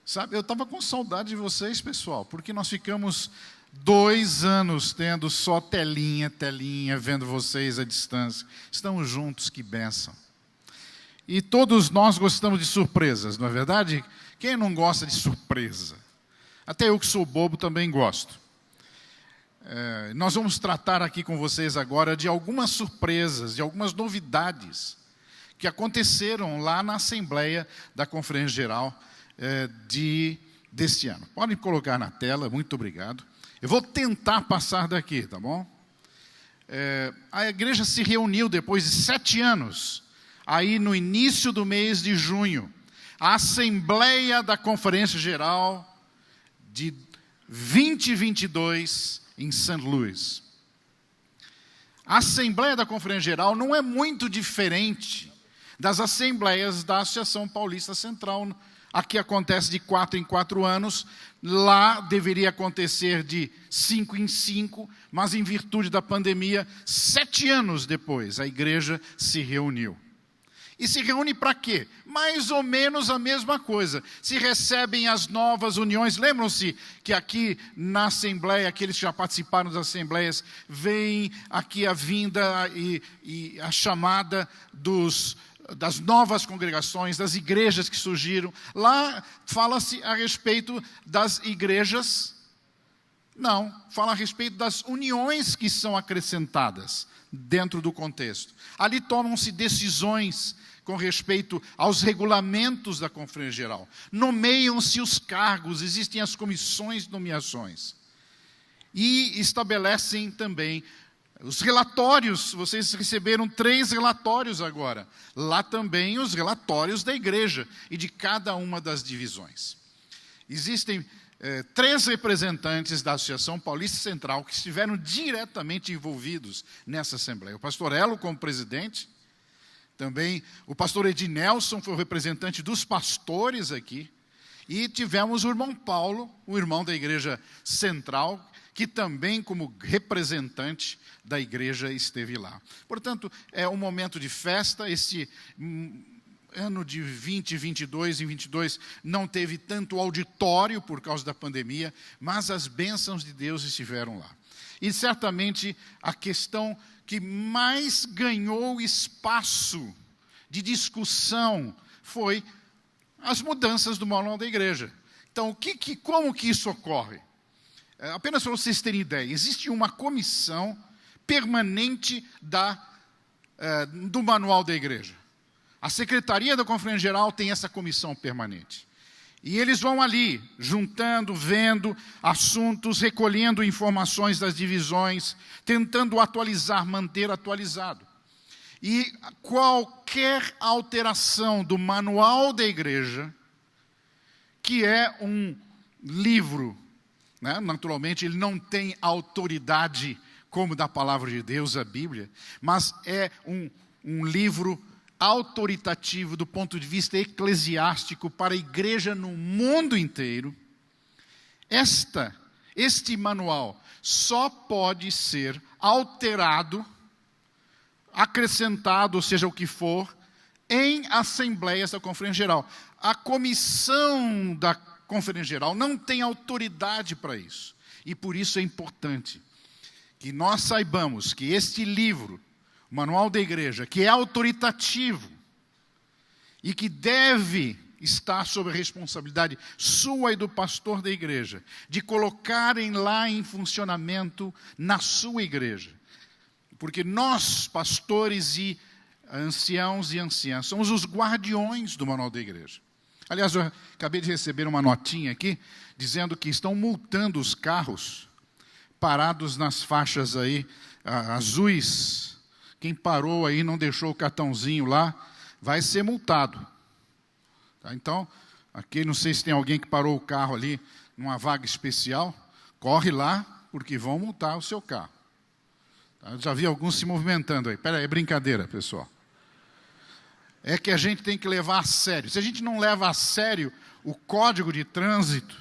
Sabe, eu estava com saudade de vocês, pessoal, porque nós ficamos 2 anos tendo só telinha, vendo vocês à distância. Estamos juntos, que bênção. E todos nós gostamos de surpresas, não é verdade? Quem não gosta de surpresa? Até eu que sou bobo também gosto. Nós vamos tratar aqui com vocês agora de algumas surpresas, de algumas novidades que aconteceram lá na Assembleia da Conferência Geral deste ano. Podem colocar na tela, muito obrigado. Eu vou tentar passar daqui, tá bom? A igreja se reuniu depois de 7 anos, aí no início do mês de junho, a Assembleia da Conferência Geral de 2022 em St. Louis. A Assembleia da Conferência Geral não é muito diferente das assembleias da Associação Paulista Central. Aqui acontece de 4 em 4 anos, lá deveria acontecer de 5 em 5, mas em virtude da pandemia, 7 anos depois, a igreja se reuniu. E se reúne para quê? Mais ou menos a mesma coisa. Se recebem as novas uniões. Lembram-se que aqui na Assembleia, aqueles que já participaram das Assembleias, veem aqui a vinda e a chamada das novas congregações, das igrejas que surgiram. Lá fala-se a respeito das igrejas. Não, fala a respeito das uniões que são acrescentadas dentro do contexto. Ali tomam-se decisões com respeito aos regulamentos da Conferência Geral. Nomeiam-se os cargos, existem as comissões de nomeações. E estabelecem também os relatórios. Vocês receberam 3 relatórios agora. Lá também os relatórios da igreja e de cada uma das divisões. Existem 3 representantes da Associação Paulista Central que estiveram diretamente envolvidos nessa Assembleia. O pastor Elo como presidente, também o pastor Ednelson foi o representante dos pastores aqui, e tivemos o irmão Paulo, o irmão da Igreja Central, que também como representante da igreja esteve lá. Portanto, é um momento de festa. Este ano de 2022 em 22 não teve tanto auditório por causa da pandemia, mas as bênçãos de Deus estiveram lá. E certamente a questão que mais ganhou espaço de discussão foi as mudanças do manual da igreja. Então, como que isso ocorre? Apenas para vocês terem ideia, existe uma comissão permanente do manual da igreja. A Secretaria da Conferência Geral tem essa comissão permanente. E eles vão ali, juntando, vendo assuntos, recolhendo informações das divisões, tentando atualizar, manter atualizado. E qualquer alteração do manual da igreja, que é um livro, né? Naturalmente ele não tem autoridade como da palavra de Deus, a Bíblia, mas é um livro autoritativo do ponto de vista eclesiástico para a igreja no mundo inteiro. Este manual só pode ser alterado, acrescentado, ou seja, o que for, em assembleias da Conferência Geral. A comissão da Conferência Geral não tem autoridade para isso. E por isso é importante que nós saibamos que este livro, o Manual da Igreja, que é autoritativo e que deve estar sob a responsabilidade sua e do pastor da igreja, de colocarem lá em funcionamento na sua igreja. Porque nós, pastores e anciãos e anciãs, somos os guardiões do Manual da Igreja. Aliás, eu acabei de receber uma notinha aqui, dizendo que estão multando os carros parados nas faixas aí azuis. Quem parou aí, não deixou o cartãozinho lá, vai ser multado. Tá? Então, aqui não sei se tem alguém que parou o carro ali numa vaga especial, corre lá, porque vão multar o seu carro. Tá? Eu já vi alguns se movimentando aí. Espera aí, é brincadeira, pessoal. É que a gente tem que levar a sério. Se a gente não leva a sério o código de trânsito,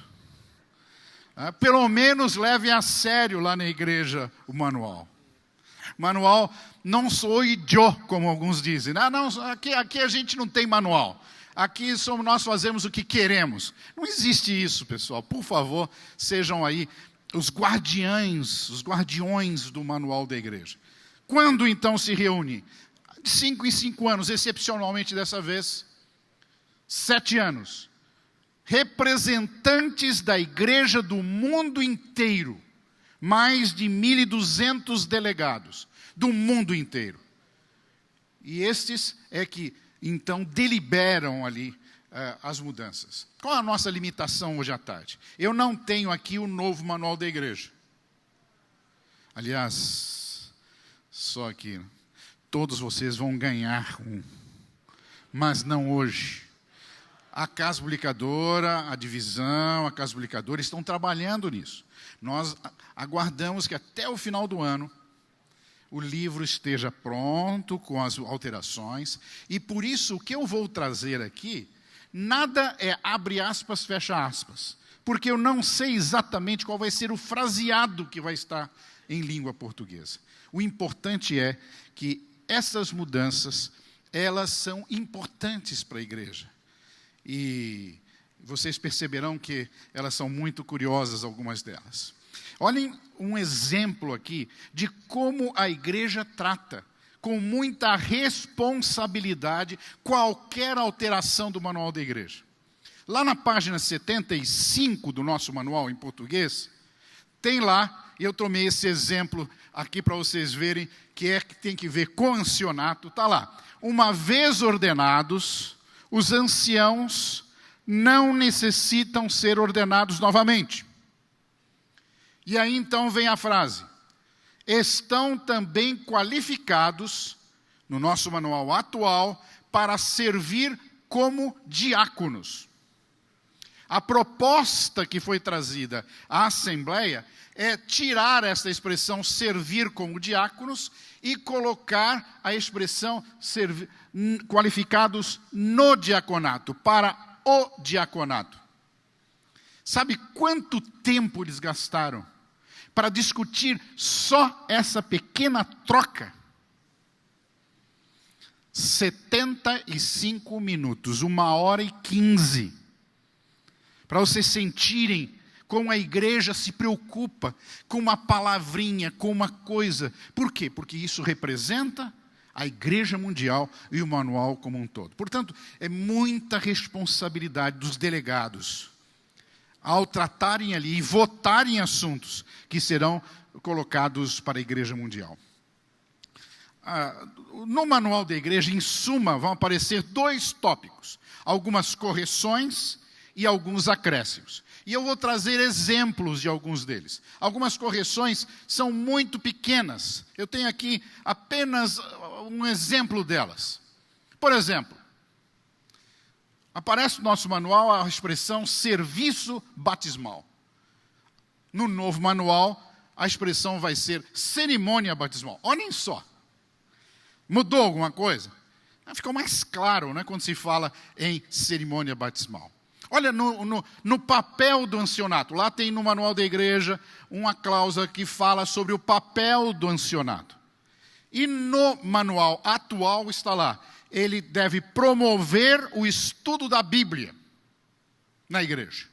pelo menos leve a sério lá na igreja o manual. Manual não sou eu, como alguns dizem. Não, aqui a gente não tem manual. aqui nós fazemos o que queremos. Não existe isso, pessoal. Por favor, sejam aí os guardiões do manual da igreja. Quando então se reúne? De 5 em 5 anos, excepcionalmente dessa vez, 7 anos. Representantes da igreja do mundo inteiro, mais de 1.200 delegados do mundo inteiro. E estes é que então deliberam ali as mudanças. Qual a nossa limitação hoje à tarde? Eu não tenho aqui o novo manual da igreja. Aliás, só que todos vocês vão ganhar um, mas não hoje. A Casa Publicadora, a divisão, a Casa Publicadora estão trabalhando nisso. Nós aguardamos que até o final do ano o livro esteja pronto com as alterações. E por isso o que eu vou trazer aqui, nada é abre aspas, fecha aspas. Porque eu não sei exatamente qual vai ser o fraseado que vai estar em língua portuguesa. O importante é que essas mudanças, elas são importantes para a igreja. E vocês perceberão que elas são muito curiosas, algumas delas. Olhem um exemplo aqui de como a igreja trata, com muita responsabilidade, qualquer alteração do manual da igreja. Lá na página 75 do nosso manual em português, tem lá, e eu tomei esse exemplo aqui para vocês verem, que tem que ver com ancianato, está lá. Uma vez ordenados, os anciãos não necessitam ser ordenados novamente. E aí então vem a frase, estão também qualificados, no nosso manual atual, para servir como diáconos. A proposta que foi trazida à Assembleia é tirar essa expressão servir como diáconos e colocar a expressão qualificados no diaconato, para o diaconato. Sabe quanto tempo eles gastaram para discutir só essa pequena troca? 75 minutos, 1h15. Para vocês sentirem como a igreja se preocupa com uma palavrinha, com uma coisa. Por quê? Porque isso representa a igreja mundial e o manual como um todo. Portanto, é muita responsabilidade dos delegados ao tratarem ali e votarem assuntos que serão colocados para a igreja mundial. No manual da igreja, em suma, vão aparecer 2 tópicos. Algumas correções e alguns acréscimos. E eu vou trazer exemplos de alguns deles. Algumas correções são muito pequenas. Eu tenho aqui apenas um exemplo delas. Por exemplo, aparece no nosso manual a expressão serviço batismal. No novo manual, a expressão vai ser cerimônia batismal. Olhem só. Mudou alguma coisa? Ficou mais claro, né, quando se fala em cerimônia batismal. Olha, no papel do ancianato, lá tem no manual da igreja uma cláusula que fala sobre o papel do ancianato. E no manual atual está lá, ele deve promover o estudo da Bíblia na igreja.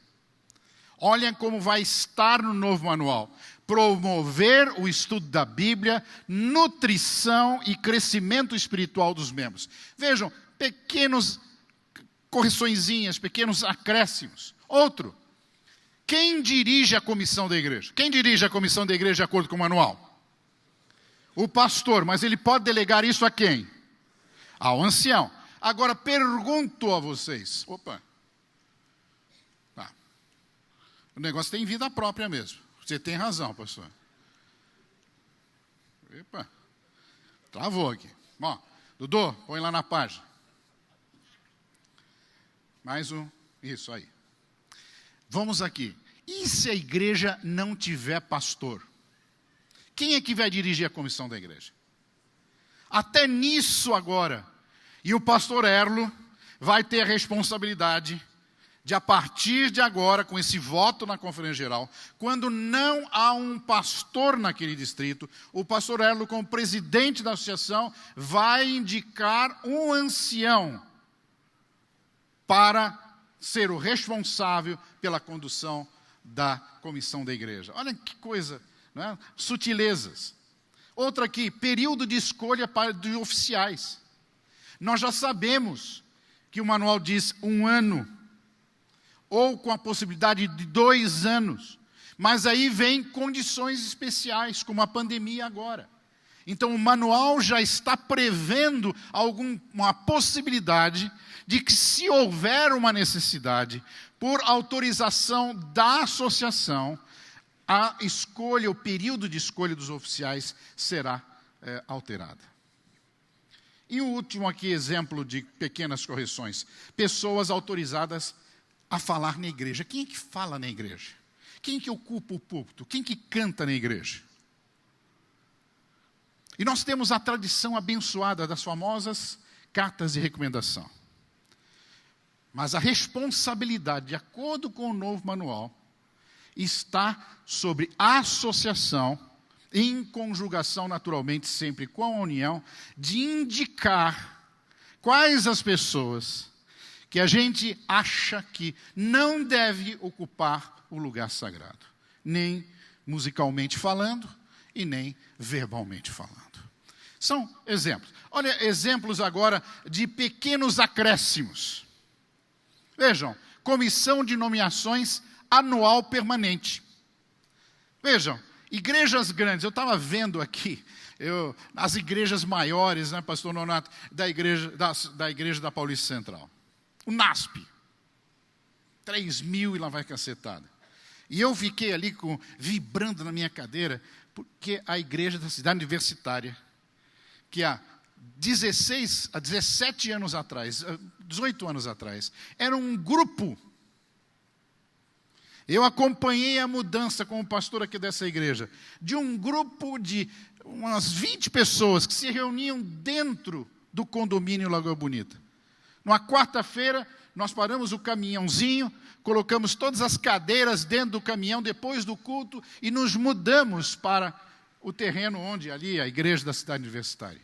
Olhem como vai estar no novo manual. Promover o estudo da Bíblia, nutrição e crescimento espiritual dos membros. Vejam, pequenos correçõezinhas, pequenos acréscimos. Outro, quem dirige a comissão da igreja? Quem dirige a comissão da igreja de acordo com o manual? O pastor, mas ele pode delegar isso a quem? Ao ancião. Agora pergunto a vocês, o negócio tem vida própria mesmo. Você tem razão, pastor. Travou aqui. Bom, Dudu, põe lá na página. Mais um, isso aí. Vamos aqui. E se a igreja não tiver pastor? Quem é que vai dirigir a comissão da igreja? Até nisso agora. E o pastor Erlo vai ter a responsabilidade de, a partir de agora, com esse voto na Conferência Geral, quando não há um pastor naquele distrito, o pastor Erlo, como presidente da associação, vai indicar um ancião para ser o responsável pela condução da comissão da igreja. Olha que coisa, né? Sutilezas. Outra aqui, período de escolha de oficiais. Nós já sabemos que o manual diz 1 ano, ou com a possibilidade de 2 anos. Mas aí vem condições especiais, como a pandemia agora. Então o manual já está prevendo uma possibilidade de que, se houver uma necessidade, por autorização da associação, a escolha, o período de escolha dos oficiais será alterada. E o último aqui, exemplo de pequenas correções. Pessoas autorizadas a falar na igreja. Quem é que fala na igreja? Quem é que ocupa o púlpito? Quem é que canta na igreja? E nós temos a tradição abençoada das famosas cartas de recomendação. Mas a responsabilidade, de acordo com o novo manual, está sobre a associação, em conjugação naturalmente sempre com a união, de indicar quais as pessoas que a gente acha que não deve ocupar o lugar sagrado, nem musicalmente falando e nem verbalmente falando. São exemplos. Olha, exemplos agora de pequenos acréscimos. Vejam, comissão de nomeações anual permanente. Vejam, igrejas grandes, eu estava vendo aqui, as igrejas maiores, né, pastor Nonato, da igreja da Paulista Central. O NASP, 3.000 e lá vai cacetada. E eu fiquei ali vibrando na minha cadeira, porque a igreja da cidade universitária, que há 17 anos atrás, 18 anos atrás, era um grupo. Eu acompanhei a mudança como pastor aqui dessa igreja, de um grupo de umas 20 pessoas que se reuniam dentro do condomínio Lagoa Bonita. Numa quarta-feira, nós paramos o caminhãozinho, colocamos todas as cadeiras dentro do caminhão depois do culto e nos mudamos para o terreno onde ali a igreja da cidade universitária.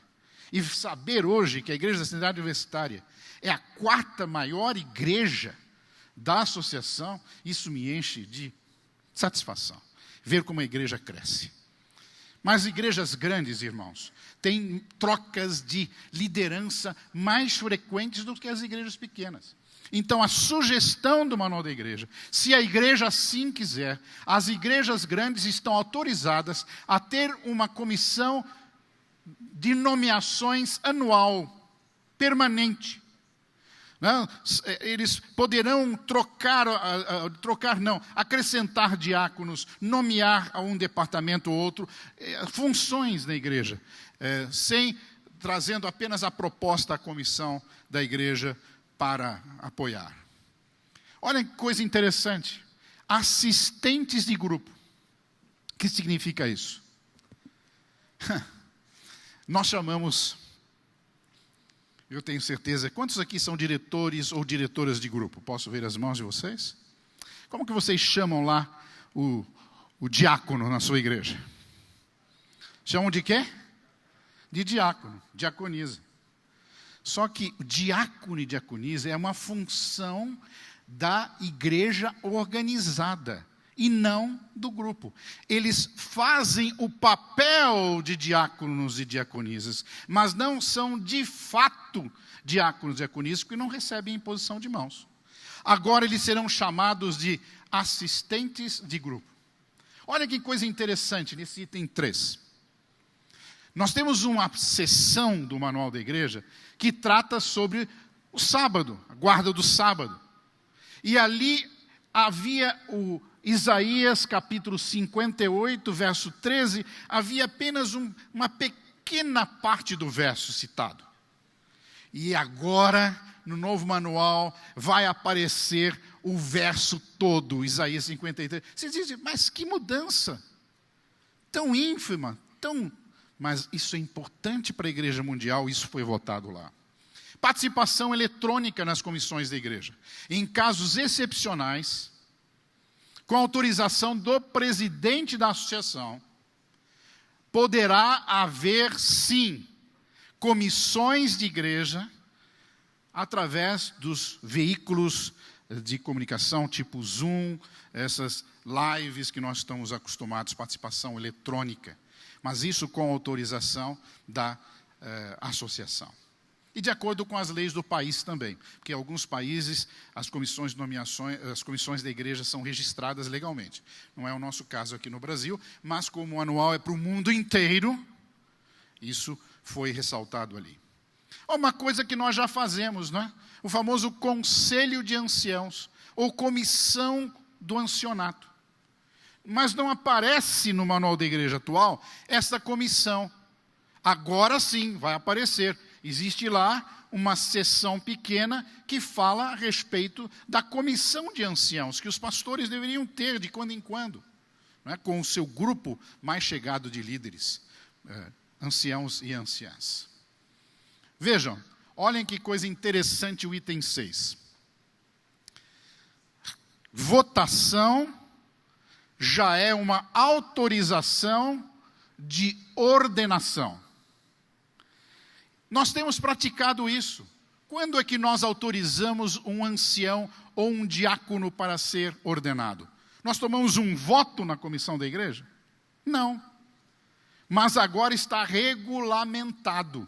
E saber hoje que a igreja da cidade universitária é a 4ª maior igreja da associação, isso me enche de satisfação. Ver como a igreja cresce. Mas igrejas grandes, irmãos, têm trocas de liderança mais frequentes do que as igrejas pequenas. Então, a sugestão do manual da igreja, se a igreja assim quiser, as igrejas grandes estão autorizadas a ter uma comissão de nomeações anual, permanente. Não, eles poderão acrescentar diáconos, nomear a um departamento ou outro, funções na igreja, trazendo apenas a proposta à comissão da igreja para apoiar. Olha que coisa interessante. Assistentes de grupo. O que significa isso? Nós chamamos, eu tenho certeza, quantos aqui são diretores ou diretoras de grupo? Posso ver as mãos de vocês? Como que vocês chamam lá o diácono na sua igreja? Chamam de quê? De diácono, diaconisa. Só que diácono e diaconisa é uma função da igreja organizada e não do grupo. Eles fazem o papel de diáconos e diaconisas, mas não são de fato diáconos e diaconisas, porque não recebem imposição de mãos. Agora eles serão chamados de assistentes de grupo. Olha que coisa interessante nesse item 3. Nós temos uma seção do Manual da Igreja que trata sobre o sábado, a guarda do sábado. E ali havia o Isaías capítulo 58, verso 13, havia apenas uma pequena parte do verso citado. E agora, no novo manual, vai aparecer o verso todo, Isaías 53. Vocês dizem, mas que mudança! Tão ínfima, Mas isso é importante para a Igreja Mundial, isso foi votado lá. Participação eletrônica nas comissões da igreja. Em casos excepcionais, com autorização do presidente da associação, poderá haver, sim, comissões de igreja através dos veículos de comunicação, tipo Zoom, essas lives que nós estamos acostumados, participação eletrônica. Mas isso com autorização da associação. E de acordo com as leis do país também, porque em alguns países as comissões de nomeações, as comissões da igreja são registradas legalmente. Não é o nosso caso aqui no Brasil, mas como o anual é para o mundo inteiro, isso foi ressaltado ali. Uma coisa que nós já fazemos, né? O famoso Conselho de Anciãos, ou Comissão do Ancianato. Mas não aparece no manual da igreja atual essa comissão. Agora sim, vai aparecer. Existe lá uma seção pequena que fala a respeito da comissão de anciãos, que os pastores deveriam ter de quando em quando, né, com o seu grupo mais chegado de líderes, anciãos e anciãs. Vejam, olhem que coisa interessante o item 6. Votação já é uma autorização de ordenação. Nós temos praticado isso. Quando é que nós autorizamos um ancião ou um diácono para ser ordenado? Nós tomamos um voto na comissão da igreja? Não. Mas agora está regulamentado.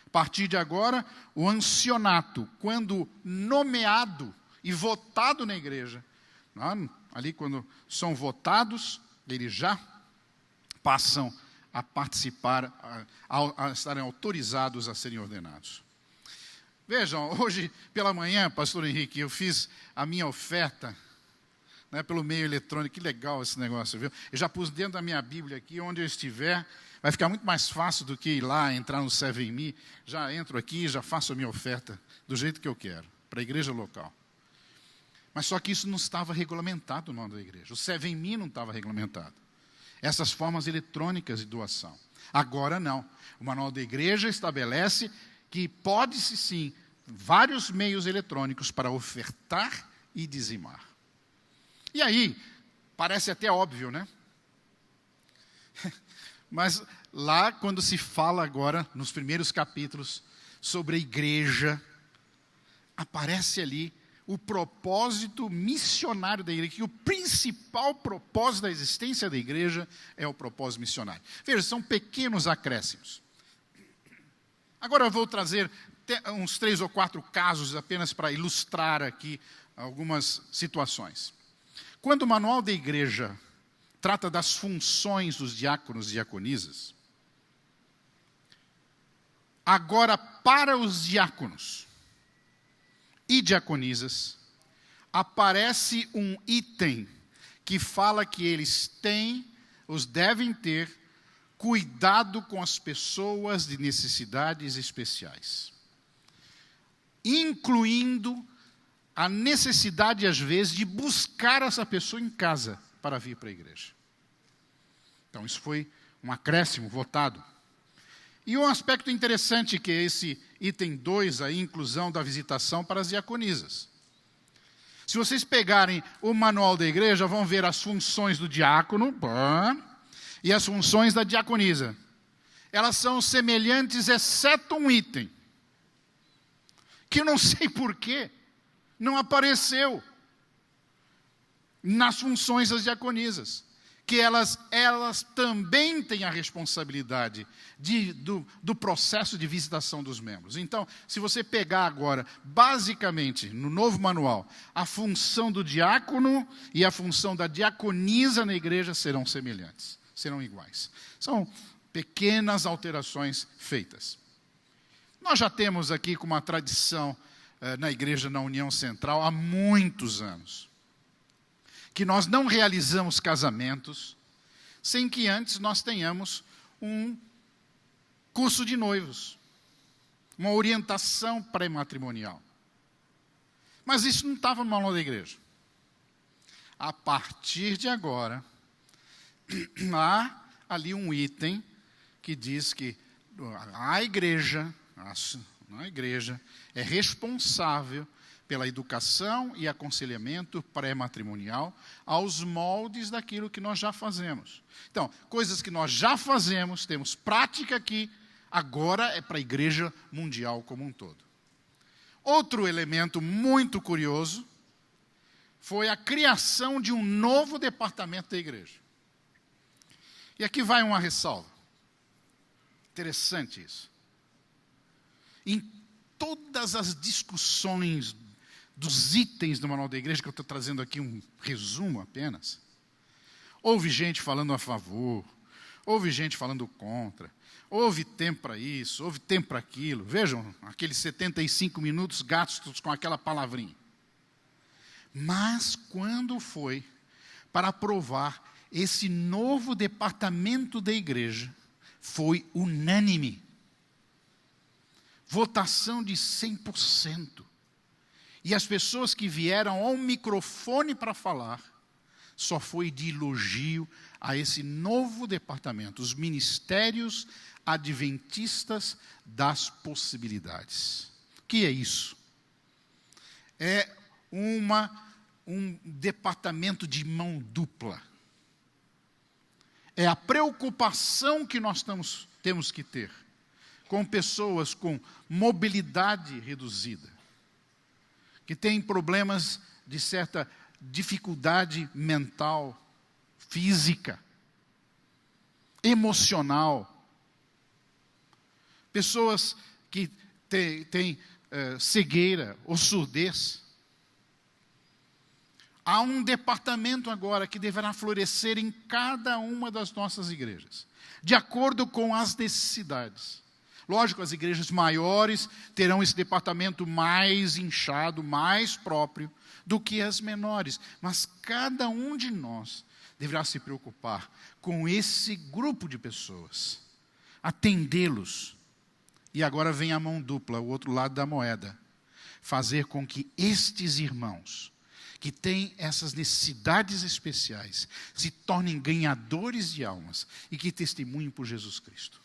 A partir de agora, o ancianato, quando nomeado e votado na igreja, ali quando são votados, eles já passam a participar, a estarem autorizados a serem ordenados. Vejam, hoje pela manhã, pastor Henrique, eu fiz a minha oferta, né, pelo meio eletrônico. Que legal esse negócio, viu? Eu já pus dentro da minha Bíblia aqui, onde eu estiver, vai ficar muito mais fácil do que ir lá, entrar no 7Me. Já entro aqui, já faço a minha oferta do jeito que eu quero, para a igreja local. Mas só que isso não estava regulamentado no nome da igreja. O 7Me não estava regulamentado. Essas formas eletrônicas de doação. Agora não. O manual da igreja estabelece que pode-se sim vários meios eletrônicos para ofertar e dizimar. E aí, parece até óbvio, né? Mas lá, quando se fala agora, nos primeiros capítulos, sobre a igreja, aparece ali o propósito missionário da igreja, que o principal propósito da existência da igreja é o propósito missionário. Veja, são pequenos acréscimos. Agora eu vou trazer uns 3 ou 4 casos apenas para ilustrar aqui algumas situações. Quando o manual da igreja trata das funções dos diáconos e diaconisas, agora para os diáconos e diaconisas, aparece um item que fala que eles devem ter cuidado com as pessoas de necessidades especiais, incluindo a necessidade, às vezes, de buscar essa pessoa em casa para vir para a igreja. Então, isso foi um acréscimo votado. E um aspecto interessante que é esse item 2, a inclusão da visitação para as diaconisas. Se vocês pegarem o manual da igreja, vão ver as funções do diácono e as funções da diaconisa. Elas são semelhantes, exceto um item, que eu não sei porquê, não apareceu nas funções das diaconisas. Que elas também têm a responsabilidade do processo de visitação dos membros. Então, se você pegar agora, basicamente, no novo manual, a função do diácono e a função da diaconisa na igreja serão semelhantes, serão iguais. São pequenas alterações feitas. Nós já temos aqui com uma tradição na igreja, na União Central, há muitos anos, que nós não realizamos casamentos sem que antes nós tenhamos um curso de noivos, uma orientação pré-matrimonial. Mas isso não estava no manual da igreja. A partir de agora, há ali um item que diz que a igreja é responsável pela educação e aconselhamento pré-matrimonial aos moldes daquilo que nós já fazemos. Então, coisas que nós já fazemos, temos prática aqui, agora é para a igreja mundial como um todo. Outro elemento muito curioso foi a criação de um novo departamento da igreja. E aqui vai uma ressalva. Interessante isso. Em todas as discussões dos itens do manual da igreja, que eu estou trazendo aqui um resumo apenas, houve gente falando a favor, houve gente falando contra, houve tempo para isso, houve tempo para aquilo. Vejam, aqueles 75 minutos gastos com aquela palavrinha. Mas quando foi para aprovar esse novo departamento da igreja, foi unânime. Votação de 100%. E as pessoas que vieram ao microfone para falar, só foi de elogio a esse novo departamento, os ministérios adventistas das possibilidades. O que é isso? É um departamento de mão dupla. É a preocupação que nós temos que ter com pessoas com mobilidade reduzida, que têm problemas de certa dificuldade mental, física, emocional. Pessoas que têm cegueira ou surdez. Há um departamento agora que deverá florescer em cada uma das nossas igrejas, de acordo com as necessidades. Lógico, as igrejas maiores terão esse departamento mais inchado, mais próprio do que as menores. Mas cada um de nós deverá se preocupar com esse grupo de pessoas, atendê-los. E agora vem a mão dupla, o outro lado da moeda. Fazer com que estes irmãos, que têm essas necessidades especiais, se tornem ganhadores de almas e que testemunhem por Jesus Cristo.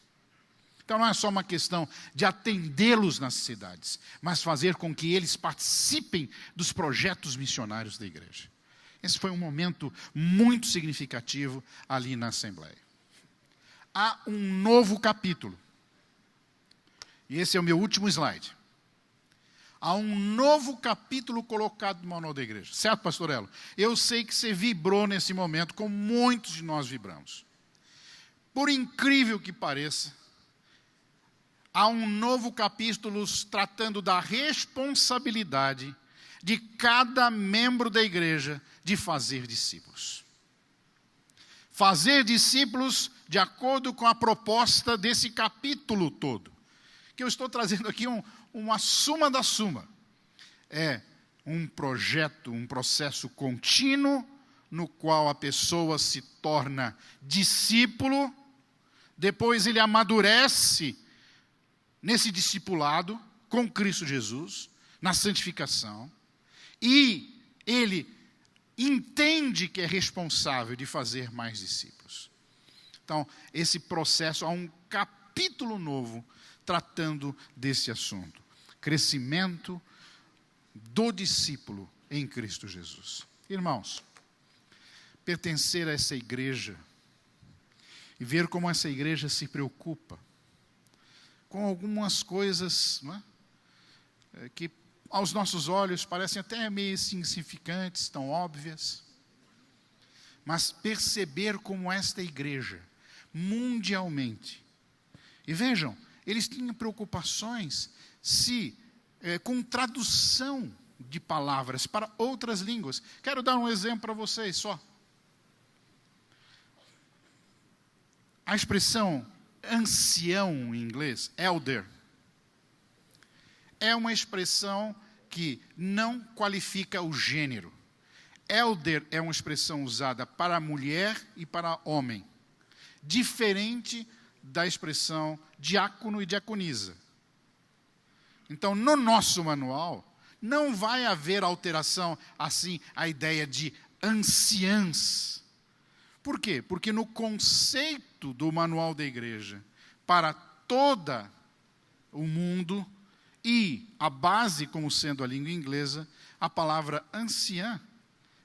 Então não é só uma questão de atendê-los nas cidades, mas fazer com que eles participem dos projetos missionários da igreja. Esse foi um momento muito significativo ali na Assembleia. Há um novo capítulo. E esse é o meu último slide. Há um novo capítulo colocado no manual da igreja. Certo, pastor Elo? Eu sei que você vibrou nesse momento, como muitos de nós vibramos. Por incrível que pareça, há um novo capítulo tratando da responsabilidade de cada membro da igreja de fazer discípulos. Fazer discípulos de acordo com a proposta desse capítulo todo. Que eu estou trazendo aqui uma suma da suma. É um projeto, um processo contínuo, no qual a pessoa se torna discípulo, depois ele amadurece nesse discipulado com Cristo Jesus, na santificação, e ele entende que é responsável de fazer mais discípulos. Então, esse processo, há um capítulo novo tratando desse assunto. Crescimento do discípulo em Cristo Jesus. Irmãos, pertencer a essa igreja e ver como essa igreja se preocupa com algumas coisas, não é? Que aos nossos olhos parecem até meio insignificantes, tão óbvias, mas perceber como esta igreja, mundialmente, e vejam, eles tinham preocupações com tradução de palavras para outras línguas. Quero dar um exemplo para vocês só. A expressão ancião em inglês, elder, é uma expressão que não qualifica o gênero. Elder é uma expressão usada para mulher e para homem, diferente da expressão diácono e diaconisa. Então, no nosso manual, não vai haver alteração, assim, a ideia de anciãs. Por quê? Porque no conceito do manual da igreja, para todo o mundo, e a base como sendo a língua inglesa, a palavra anciã,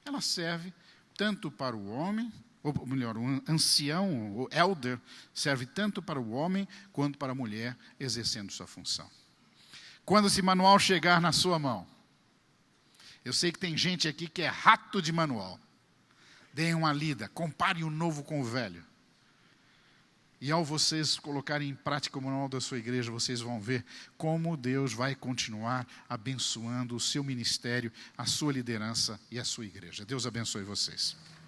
ela serve tanto para o homem, ou melhor, um ancião, o elder, serve tanto para o homem quanto para a mulher exercendo sua função. Quando esse manual chegar na sua mão, eu sei que tem gente aqui que é rato de manual. Deem uma lida, compare o novo com o velho. E ao vocês colocarem em prática o manual da sua igreja, vocês vão ver como Deus vai continuar abençoando o seu ministério, a sua liderança e a sua igreja. Deus abençoe vocês.